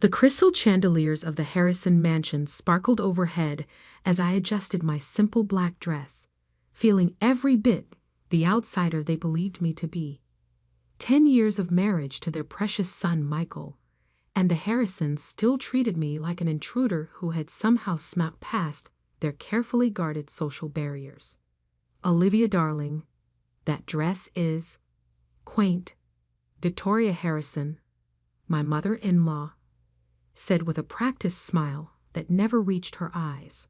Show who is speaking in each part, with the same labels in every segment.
Speaker 1: The crystal chandeliers of the Harrison mansion sparkled overhead as I adjusted my simple black dress, feeling every bit the outsider they believed me to be. 10 years of marriage to their precious son Michael, and the Harrisons still treated me like an intruder who had somehow smacked past their carefully guarded social barriers. "Olivia, darling, that dress is quaint," Victoria Harrison, my mother-in-law, said with a practiced smile that never reached her eyes.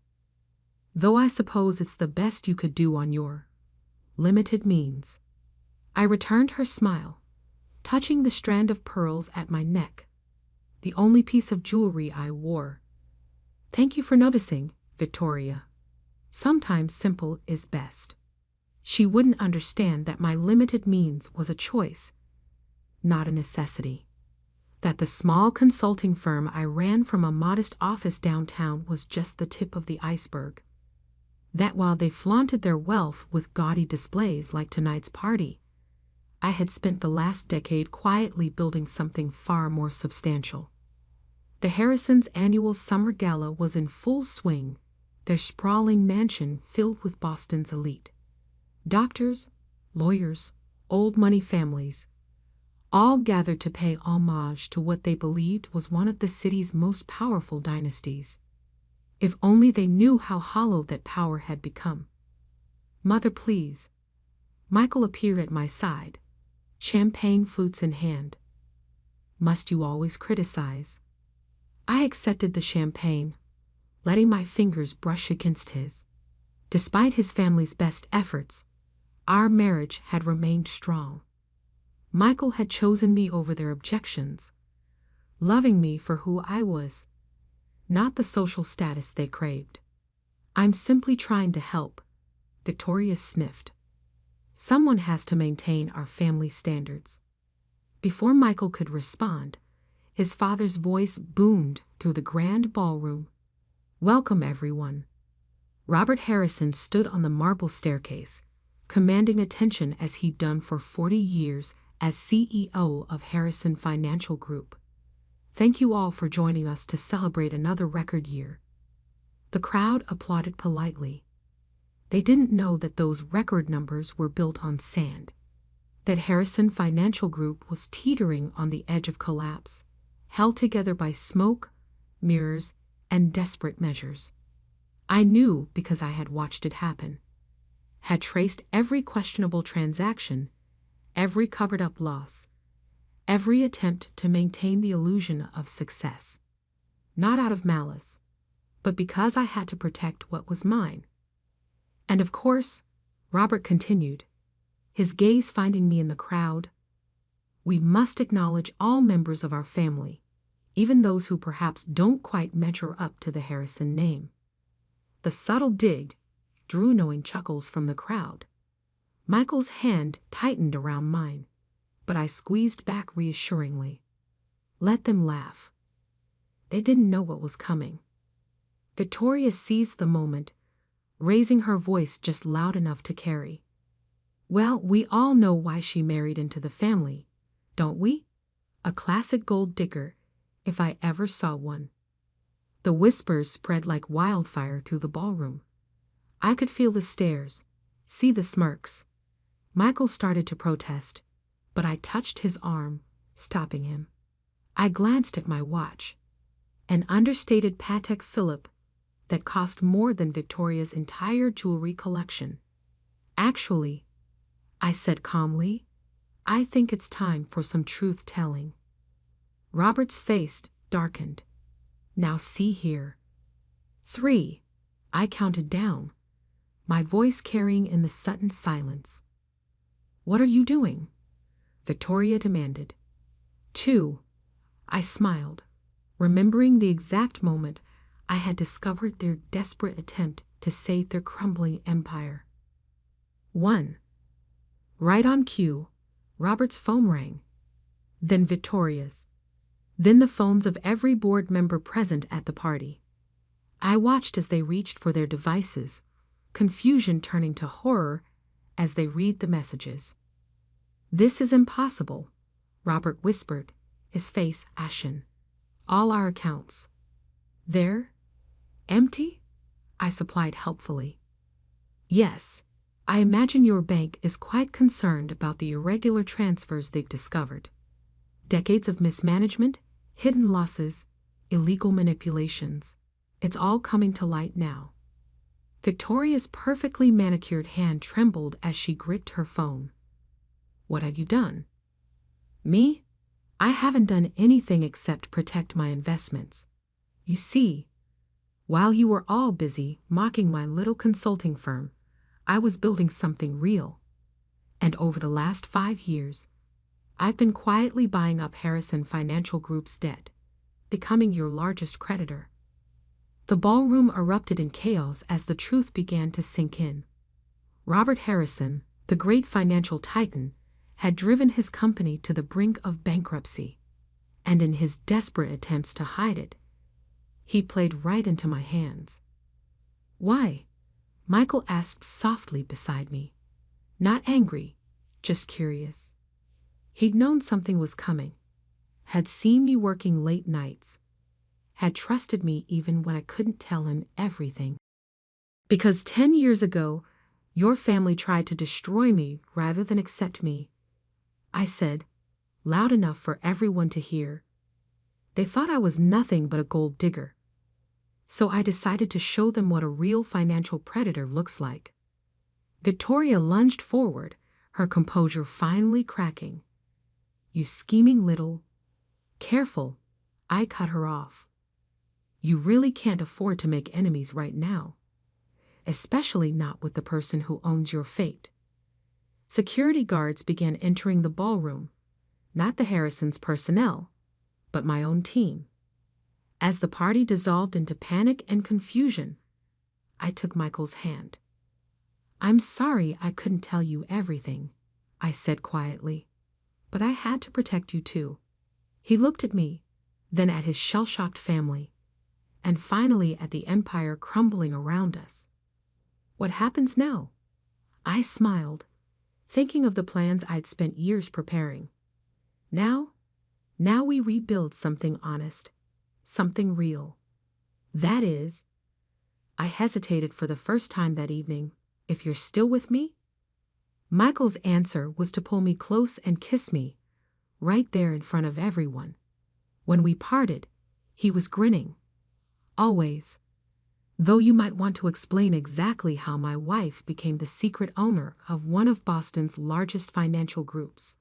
Speaker 1: "Though I suppose it's the best you could do on your limited means." I returned her smile, touching the strand of pearls at my neck, the only piece of jewelry I wore. "Thank you for noticing, Victoria. Sometimes simple is best." She wouldn't understand that my limited means was a choice, not a necessity. That the small consulting firm I ran from a modest office downtown was just the tip of the iceberg. That while they flaunted their wealth with gaudy displays like tonight's party, I had spent the last decade quietly building something far more substantial. The Harrisons' annual summer gala was in full swing, their sprawling mansion filled with Boston's elite. Doctors, lawyers, old money families, all gathered to pay homage to what they believed was one of the city's most powerful dynasties. If only they knew how hollow that power had become. "Mother, please." Michael appeared at my side, champagne flutes in hand. "Must you always criticize?" I accepted the champagne, letting my fingers brush against his. Despite his family's best efforts, our marriage had remained strong. Michael had chosen me over their objections, loving me for who I was, not the social status they craved. "I'm simply trying to help," Victoria sniffed. "Someone has to maintain our family standards." Before Michael could respond, his father's voice boomed through the grand ballroom. "Welcome, everyone." Robert Harrison stood on the marble staircase, commanding attention as he'd done for 40 years as CEO of Harrison Financial Group. "Thank you all for joining us to celebrate another record year." The crowd applauded politely. They didn't know that those record numbers were built on sand, that Harrison Financial Group was teetering on the edge of collapse, held together by smoke, mirrors, and desperate measures. I knew because I had watched it happen, had traced every questionable transaction, every covered-up loss, every attempt to maintain the illusion of success. Not out of malice, but because I had to protect what was mine. "And of course," Robert continued, his gaze finding me in the crowd, "we must acknowledge all members of our family, even those who perhaps don't quite measure up to the Harrison name." The subtle dig drew knowing chuckles from the crowd. Michael's hand tightened around mine, but I squeezed back reassuringly. Let them laugh. They didn't know what was coming. Victoria seized the moment, raising her voice just loud enough to carry. "Well, we all know why she married into the family, don't we? A classic gold digger, if I ever saw one." The whispers spread like wildfire through the ballroom. I could feel the stares, see the smirks. Michael started to protest, but I touched his arm, stopping him. I glanced at my watch, an understated Patek Philippe that cost more than Victoria's entire jewelry collection. "Actually," I said calmly, "I think it's time for some truth-telling." Robert's face darkened. "Now see here." 3. I counted down, my voice carrying in the sudden silence. "What are you doing?" Victoria demanded. 2. I smiled, remembering the exact moment I had discovered their desperate attempt to save their crumbling empire. 1. Right on cue, Robert's phone rang. Then Victoria's. Then the phones of every board member present at the party. I watched as they reached for their devices, confusion turning to horror as they read the messages. "This is impossible," Robert whispered, his face ashen. All our accounts. They're empty? I supplied helpfully. Yes, I imagine your bank is quite concerned about the irregular transfers they've discovered. Decades of mismanagement, hidden losses, illegal manipulations. It's all coming to light now. Victoria's perfectly manicured hand trembled as she gripped her phone. What have you done? Me? I haven't done anything except protect my investments. You see, while you were all busy mocking my little consulting firm, I was building something real. And over the last 5 years, I've been quietly buying up Harrison Financial Group's debt, becoming your largest creditor. The ballroom erupted in chaos as the truth began to sink in. Robert Harrison, the great financial titan, had driven his company to the brink of bankruptcy, and in his desperate attempts to hide it, he played right into my hands. Why? Michael asked softly beside me. Not angry, just curious. He'd known something was coming, had seen me working late nights, had trusted me even when I couldn't tell him everything. Because 10 years ago, your family tried to destroy me rather than accept me, I said, loud enough for everyone to hear. They thought I was nothing but a gold digger. So I decided to show them what a real financial predator looks like. Victoria lunged forward, her composure finally cracking. You scheming little... Careful, I cut her off. You really can't afford to make enemies right now. Especially not with the person who owns your fate. Security guards began entering the ballroom, not the Harrisons' personnel, but my own team. As the party dissolved into panic and confusion, I took Michael's hand. I'm sorry I couldn't tell you everything, I said quietly, but I had to protect you too. He looked at me, then at his shell-shocked family, and finally at the empire crumbling around us. What happens now? I smiled, thinking of the plans I'd spent years preparing. Now we rebuild something honest, something real. That is, I hesitated for the first time that evening, if you're still with me? Michael's answer was to pull me close and kiss me, right there in front of everyone. When we parted, he was grinning. Always. Though you might want to explain exactly how my wife became the secret owner of one of Boston's largest financial groups.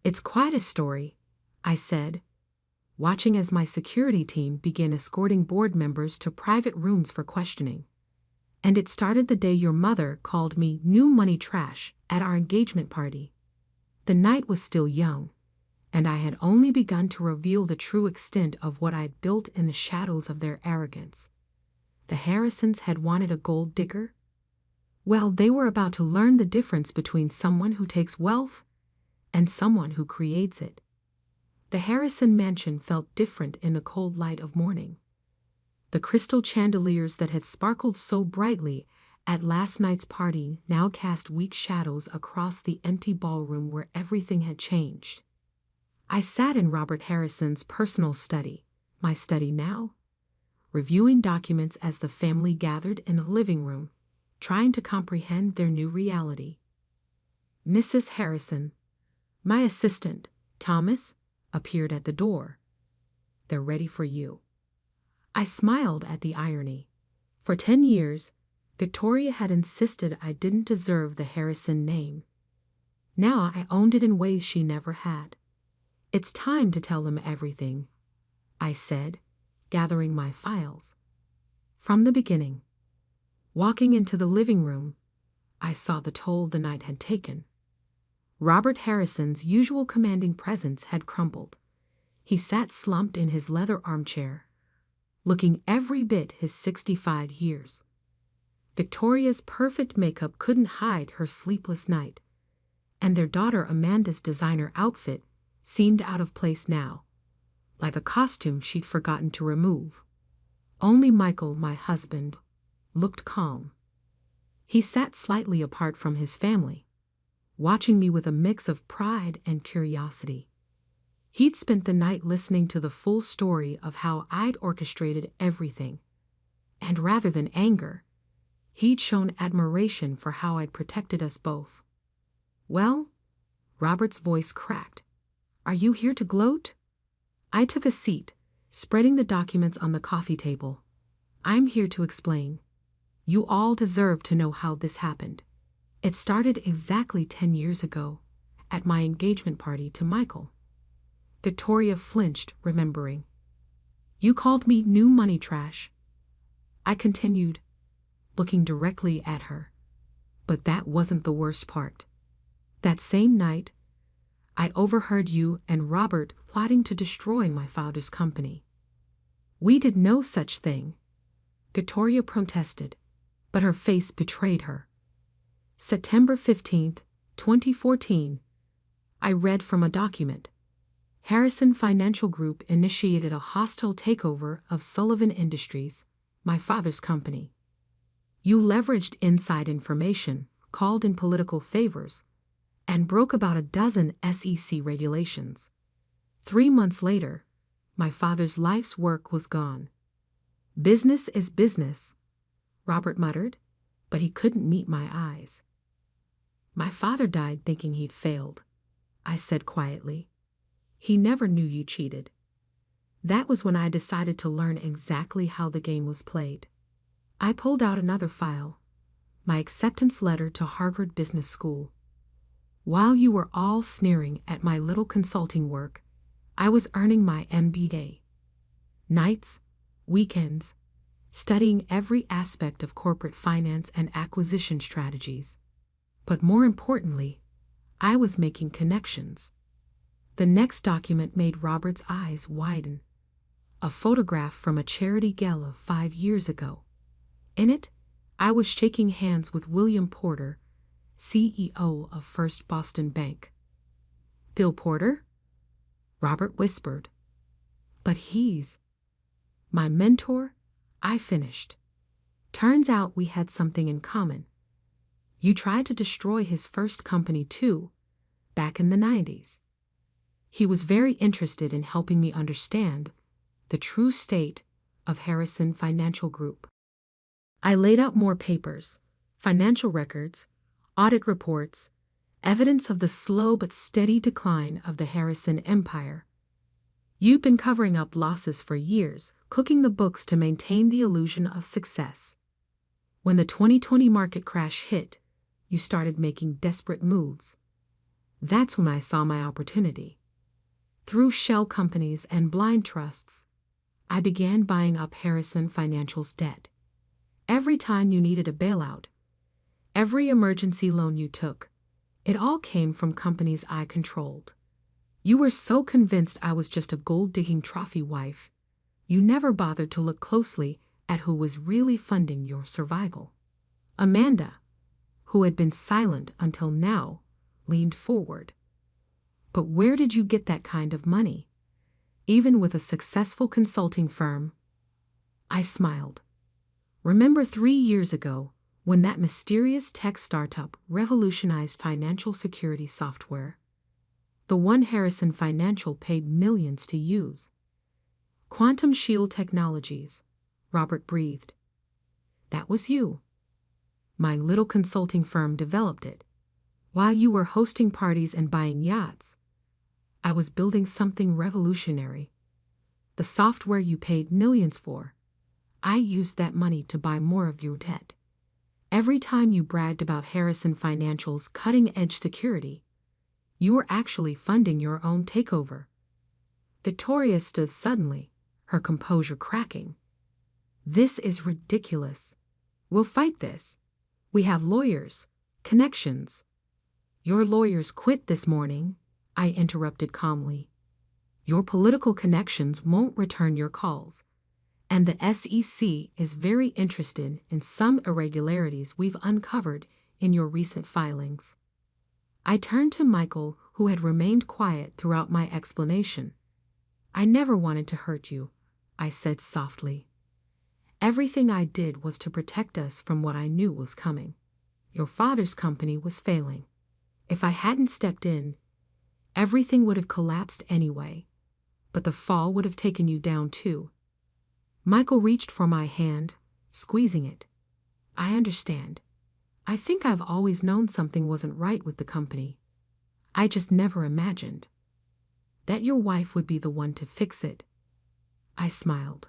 Speaker 1: It's quite a story, I said, watching as my security team began escorting board members to private rooms for questioning. And it started the day your mother called me new money trash at our engagement party. The night was still young, and I had only begun to reveal the true extent of what I'd built in the shadows of their arrogance. The Harrisons had wanted a gold digger? Well, they were about to learn the difference between someone who takes wealth and someone who creates it. The Harrison mansion felt different in the cold light of morning. The crystal chandeliers that had sparkled so brightly at last night's party now cast weak shadows across the empty ballroom where everything had changed. I sat in Robert Harrison's personal study, my study now, reviewing documents as the family gathered in the living room, trying to comprehend their new reality. Mrs. Harrison, my assistant, Thomas, appeared at the door. They're ready for you. I smiled at the irony. For 10 years, Victoria had insisted I didn't deserve the Harrison name. Now I owned it in ways she never had. It's time to tell them everything, I said, gathering my files. From the beginning. Walking into the living room, I saw the toll the night had taken. Robert Harrison's usual commanding presence had crumbled. He sat slumped in his leather armchair, looking every bit his 65 years. Victoria's perfect makeup couldn't hide her sleepless night, and their daughter Amanda's designer outfit seemed out of place now, like a costume she'd forgotten to remove. Only Michael, my husband, looked calm. He sat slightly apart from his family, watching me with a mix of pride and curiosity. He'd spent the night listening to the full story of how I'd orchestrated everything. And rather than anger, he'd shown admiration for how I'd protected us both. "Well?" Robert's voice cracked. "Are you here to gloat?" I took a seat, spreading the documents on the coffee table. "I'm here to explain. You all deserve to know how this happened. It started exactly 10 years ago, at my engagement party to Michael." Victoria flinched, remembering. "You called me new money trash," I continued, looking directly at her. "But that wasn't the worst part. That same night, I overheard you and Robert plotting to destroy my father's company." "We did no such thing," Victoria protested, but her face betrayed her. September 15th, 2014, I read from a document. Harrison Financial Group initiated a hostile takeover of Sullivan Industries, my father's company. You leveraged inside information, called in political favors, and broke about a dozen SEC regulations. 3 months later, my father's life's work was gone. "Business is business," Robert muttered, but he couldn't meet my eyes. "My father died thinking he'd failed," I said quietly. "He never knew you cheated." That was when I decided to learn exactly how the game was played. I pulled out another file, my acceptance letter to Harvard Business School. While you were all sneering at my little consulting work, I was earning my MBA. Nights, weekends, studying every aspect of corporate finance and acquisition strategies. But more importantly, I was making connections. The next document made Robert's eyes widen. A photograph from a charity gala 5 years ago. In it, I was shaking hands with William Porter, CEO of First Boston Bank. "Bill Porter?" Robert whispered. "But he's my mentor," I finished. "Turns out we had something in common. You tried to destroy his first company too, back in the 90s. He was very interested in helping me understand the true state of Harrison Financial Group." I laid out more papers, financial records, audit reports, evidence of the slow but steady decline of the Harrison empire. "You'd been covering up losses for years, cooking the books to maintain the illusion of success. When the 2020 market crash hit, you started making desperate moves. That's when I saw my opportunity. Through shell companies and blind trusts, I began buying up Harrison Financial's debt. Every time you needed a bailout, every emergency loan you took, it all came from companies I controlled. You were so convinced I was just a gold-digging trophy wife, you never bothered to look closely at who was really funding your survival." Amanda, who had been silent until now, leaned forward. "But where did you get that kind of money? Even with a successful consulting firm?" I smiled. "Remember 3 years ago, when that mysterious tech startup revolutionized financial security software? The one Harrison Financial paid millions to use. Quantum Shield Technologies," Robert breathed. "That was you. My little consulting firm developed it. While you were hosting parties and buying yachts, I was building something revolutionary. The software you paid millions for, I used that money to buy more of your debt. Every time you bragged about Harrison Financial's cutting-edge security, you were actually funding your own takeover." Victoria stood suddenly, her composure cracking. "This is ridiculous. We'll fight this. We have lawyers, connections." "Your lawyers quit this morning," I interrupted calmly. "Your political connections won't return your calls, and the SEC is very interested in some irregularities we've uncovered in your recent filings." I turned to Michael, who had remained quiet throughout my explanation. "I never wanted to hurt you," I said softly. "Everything I did was to protect us from what I knew was coming. Your father's company was failing. If I hadn't stepped in, everything would have collapsed anyway, but the fall would have taken you down too. Michael reached for my hand, squeezing it. I understand. I think I've always known something wasn't right with the company. I just never imagined that your wife would be the one to fix it. I smiled.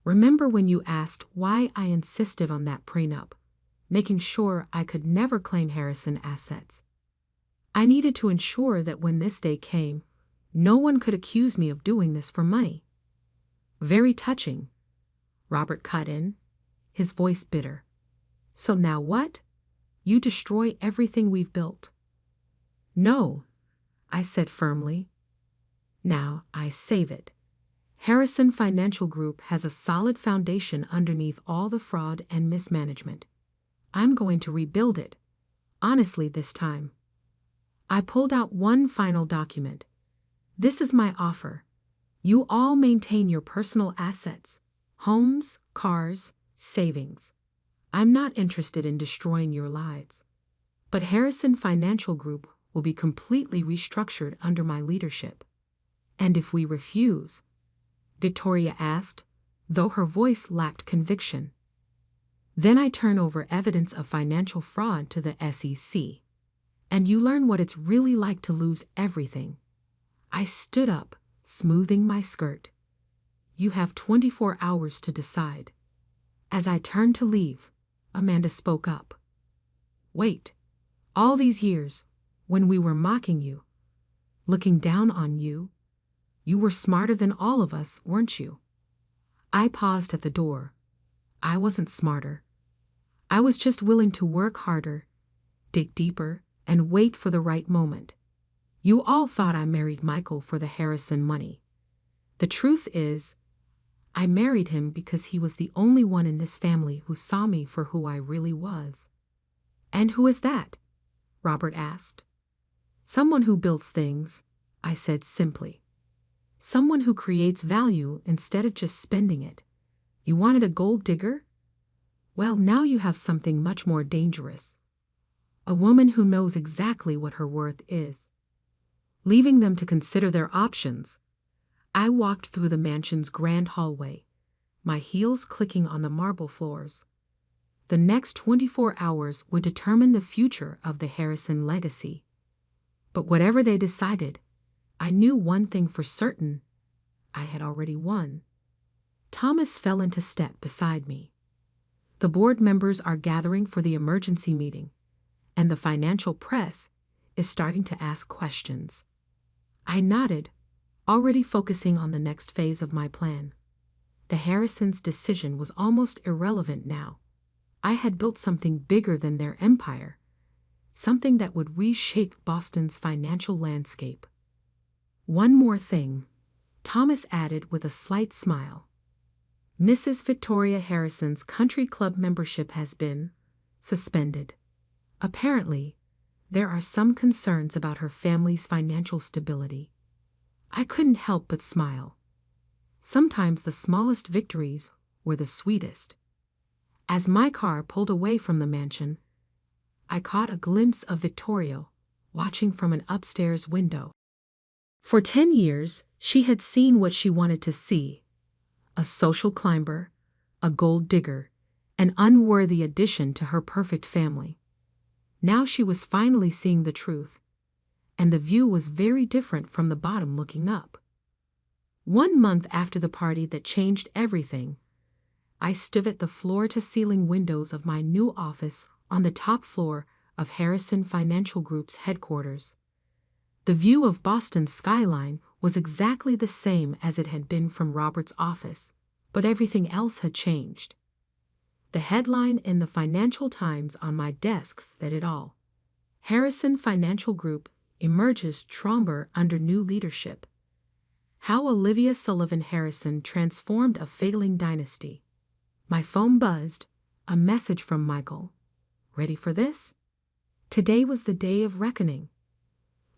Speaker 1: Remember when you asked why I insisted on that prenup, making sure I could never claim Harrison assets? I needed to ensure that when this day came, no one could accuse me of doing this for money. Very touching. Robert cut in, his voice bitter. So now what? You destroy everything we've built. No, I said firmly. Now I save it. Harrison Financial Group has a solid foundation underneath all the fraud and mismanagement. I'm going to rebuild it. Honestly this time. I pulled out one final document. This is my offer. You all maintain your personal assets, homes, cars, savings. I'm not interested in destroying your lives. But Harrison Financial Group will be completely restructured under my leadership. And if we refuse? Victoria asked, though her voice lacked conviction. Then I turn over evidence of financial fraud to the SEC. And you learn what it's really like to lose everything. I stood up, smoothing my skirt. You have 24 hours to decide. As I turned to leave, Amanda spoke up. Wait, all these years, when we were mocking you, looking down on you, you were smarter than all of us, weren't you? I paused at the door. I wasn't smarter. I was just willing to work harder, dig deeper, and wait for the right moment. You all thought I married Michael for the Harrison money. The truth is, I married him because he was the only one in this family who saw me for who I really was. And who is that? Robert asked. Someone who builds things, I said simply. Someone who creates value instead of just spending it. You wanted a gold digger? Well, now you have something much more dangerous. A woman who knows exactly what her worth is. Leaving them to consider their options, I walked through the mansion's grand hallway, my heels clicking on the marble floors. The next 24 hours would determine the future of the Harrison legacy. But whatever they decided, I knew one thing for certain. I had already won. Thomas fell into step beside me. The board members are gathering for the emergency meeting, and the financial press is starting to ask questions. I nodded, already focusing on the next phase of my plan. The Harrisons' decision was almost irrelevant now. I had built something bigger than their empire, something that would reshape Boston's financial landscape. One more thing, Thomas added with a slight smile. Mrs. Victoria Harrison's country club membership has been suspended. Apparently, there are some concerns about her family's financial stability. I couldn't help but smile. Sometimes the smallest victories were the sweetest. As my car pulled away from the mansion, I caught a glimpse of Victoria watching from an upstairs window. For 10 years, she had seen what she wanted to see: a social climber, a gold digger, an unworthy addition to her perfect family. Now she was finally seeing the truth, and the view was very different from the bottom looking up. 1 month after the party that changed everything, I stood at the floor-to-ceiling windows of my new office on the top floor of Harrison Financial Group's headquarters. The view of Boston's skyline was exactly the same as it had been from Robert's office, but everything else had changed. The headline in the Financial Times on my desk said it all. Harrison Financial Group emerges stronger under new leadership. How Olivia Sullivan Harrison transformed a failing dynasty. My phone buzzed, a message from Michael. Ready for this? Today was the day of reckoning.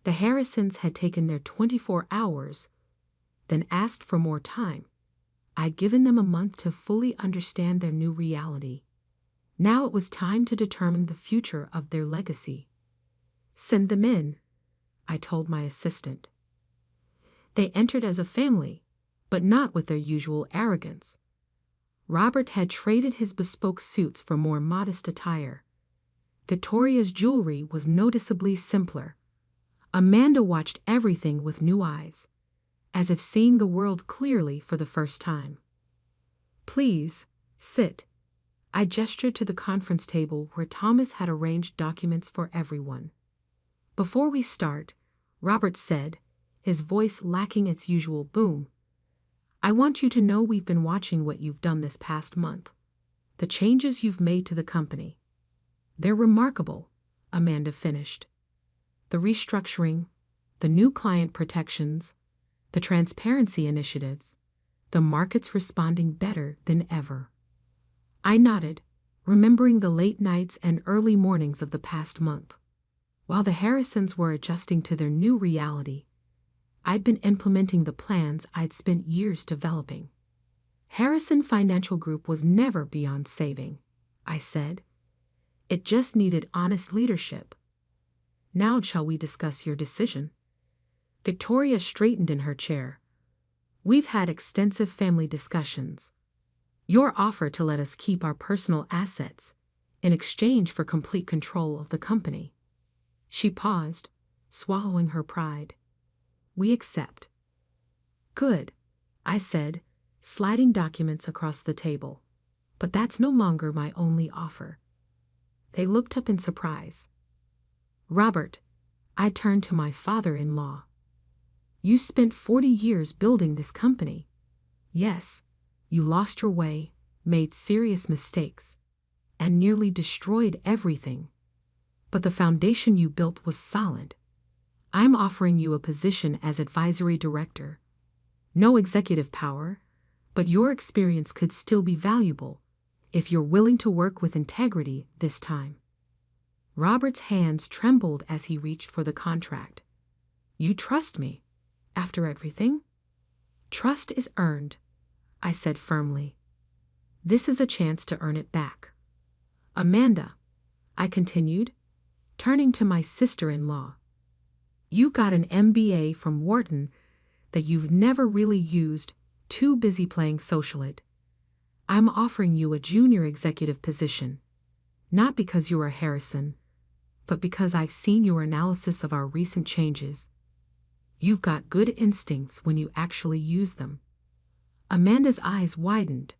Speaker 1: The Harrisons had taken their 24 hours, then asked for more time. I'd given them a month to fully understand their new reality. Now it was time to determine the future of their legacy. Send them in, I told my assistant. They entered as a family, but not with their usual arrogance. Robert had traded his bespoke suits for more modest attire. Victoria's jewelry was noticeably simpler. Amanda watched everything with new eyes, as if seeing the world clearly for the first time. "Please, sit." I gestured to the conference table where Thomas had arranged documents for everyone. "Before we start," Robert said, his voice lacking its usual boom, "I want you to know we've been watching what you've done this past month. The changes you've made to the company. They're remarkable," Amanda finished. "The restructuring, the new client protections, the transparency initiatives, the market's responding better than ever." I nodded, remembering the late nights and early mornings of the past month. While the Harrisons were adjusting to their new reality, I'd been implementing the plans I'd spent years developing. Harrison Financial Group was never beyond saving, I said. It just needed honest leadership. "Now shall we discuss your decision?" Victoria straightened in her chair. "We've had extensive family discussions. Your offer to let us keep our personal assets in exchange for complete control of the company." She paused, swallowing her pride. "We accept." "Good," I said, sliding documents across the table. "But that's no longer my only offer." They looked up in surprise. "Robert," I turned to my father-in-law. "You spent 40 years building this company. Yes, you lost your way, made serious mistakes, and nearly destroyed everything. But the foundation you built was solid. I'm offering you a position as advisory director. No executive power, but your experience could still be valuable if you're willing to work with integrity this time." Robert's hands trembled as he reached for the contract. "You trust me, after everything?" "Trust is earned," I said firmly. "This is a chance to earn it back." "Amanda," I continued, turning to my sister-in-law, "you got an MBA from Wharton that you've never really used, too busy playing socialite. I'm offering you a junior executive position, not because you're a Harrison, but because I've seen your analysis of our recent changes. You've got good instincts when you actually use them." Amanda's eyes widened.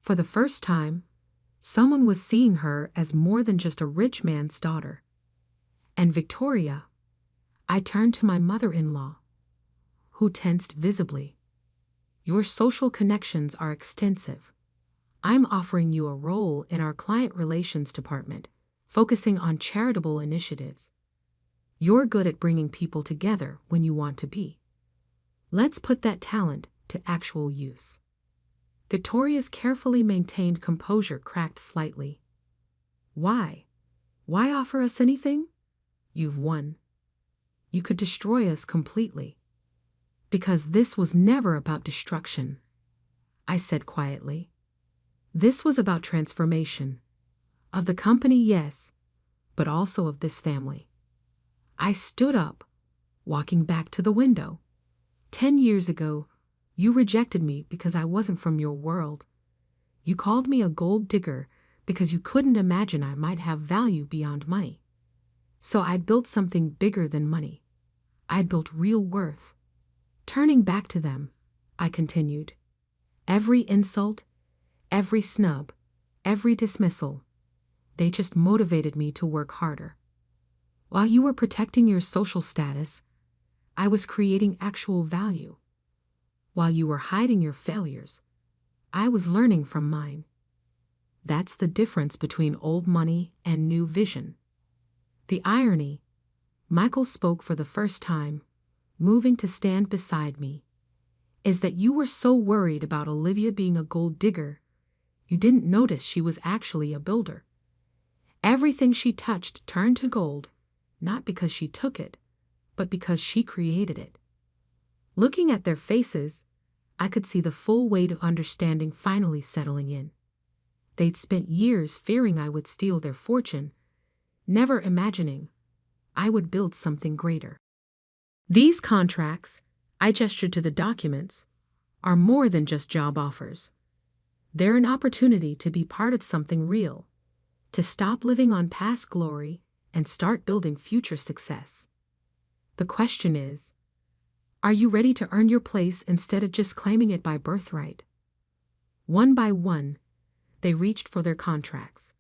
Speaker 1: For the first time, someone was seeing her as more than just a rich man's daughter. "And Victoria," I turned to my mother-in-law, who tensed visibly, "your social connections are extensive. I'm offering you a role in our client relations department, focusing on charitable initiatives. You're good at bringing people together when you want to be. Let's put that talent to actual use." Victoria's carefully maintained composure cracked slightly. "Why? Why offer us anything? You've won. You could destroy us completely." "Because this was never about destruction," I said quietly. "This was about transformation. Of the company, yes, but also of this family." I stood up, walking back to the window. 10 years ago, you rejected me because I wasn't from your world. You called me a gold digger because you couldn't imagine I might have value beyond money. So I'd built something bigger than money. I'd built real worth. Turning back to them, I continued. Every insult, every snub, every dismissal, they just motivated me to work harder. While you were protecting your social status, I was creating actual value. While you were hiding your failures, I was learning from mine. That's the difference between old money and new vision. The irony, Michael spoke for the first time, moving to stand beside me, is that you were so worried about Olivia being a gold digger, you didn't notice she was actually a builder. Everything she touched turned to gold, not because she took it, but because she created it. Looking at their faces, I could see the full weight of understanding finally settling in. They'd spent years fearing I would steal their fortune, never imagining I would build something greater. These contracts, I gestured to the documents, are more than just job offers. They're an opportunity to be part of something real, to stop living on past glory and start building future success. The question is, are you ready to earn your place instead of just claiming it by birthright? One by one, they reached for their contracts.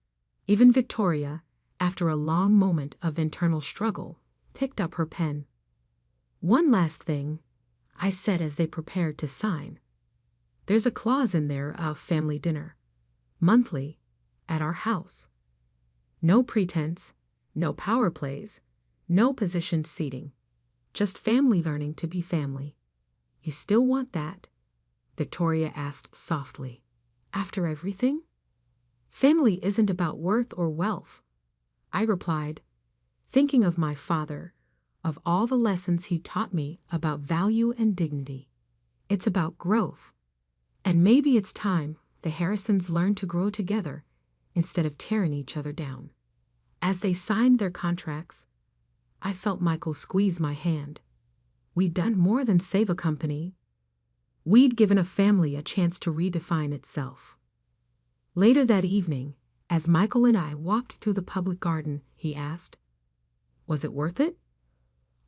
Speaker 1: Even Victoria, after a long moment of internal struggle, picked up her pen. "One last thing," I said as they prepared to sign. "There's a clause in there of family dinner. Monthly, at our house. No pretense, no power plays, no positioned seating. Just family learning to be family. You still want that?" Victoria asked softly. "After everything?" "Family isn't about worth or wealth," I replied, thinking of my father, of all the lessons he taught me about value and dignity. It's about growth. And maybe it's time the Harrisons learned to grow together instead of tearing each other down. As they signed their contracts, I felt Michael squeeze my hand. We'd done more than save a company. We'd given a family a chance to redefine itself. Later that evening, as Michael and I walked through the public garden, he asked, "Was it worth it?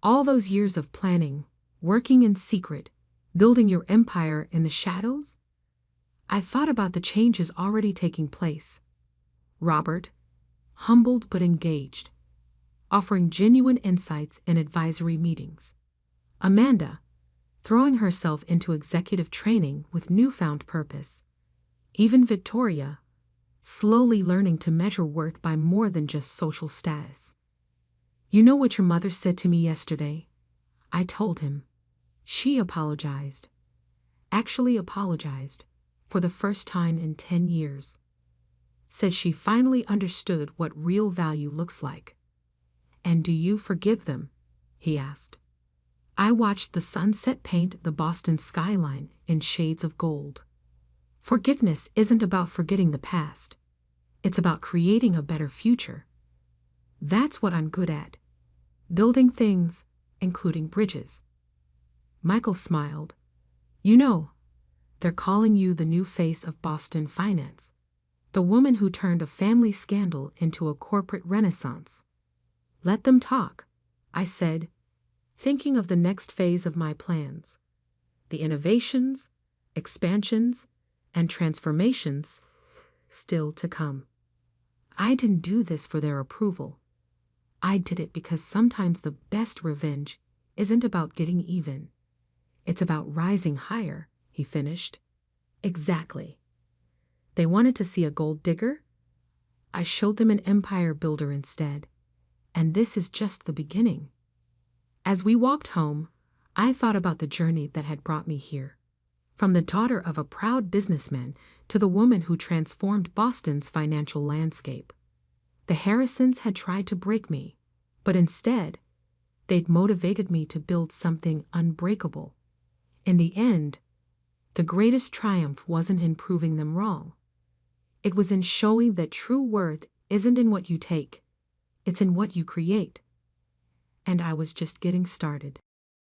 Speaker 1: All those years of planning, working in secret, building your empire in the shadows?" I thought about the changes already taking place. Robert, humbled but engaged, offering genuine insights in advisory meetings. Amanda, throwing herself into executive training with newfound purpose. Even Victoria, slowly learning to measure worth by more than just social status. "You know what your mother said to me yesterday?" I told him. She apologized. Actually apologized, for the first time in 10 years. Said she finally understood what real value looks like. "And do you forgive them?" he asked. I watched the sunset paint the Boston skyline in shades of gold. Forgiveness isn't about forgetting the past. It's about creating a better future. That's what I'm good at. Building things, including bridges. Michael smiled. "You know, they're calling you the new face of Boston finance. The woman who turned a family scandal into a corporate renaissance." "Let them talk," I said, thinking of the next phase of my plans. The innovations, expansions, and transformations still to come. I didn't do this for their approval. I did it because sometimes the best revenge isn't about getting even. It's about rising higher, he finished. Exactly. They wanted to see a gold digger? I showed them an empire builder instead. And this is just the beginning. As we walked home, I thought about the journey that had brought me here. From the daughter of a proud businessman to the woman who transformed Boston's financial landscape. The Harrisons had tried to break me, but instead, they'd motivated me to build something unbreakable. In the end, the greatest triumph wasn't in proving them wrong. It was in showing that true worth isn't in what you take, it's in what you create. And I was just getting started.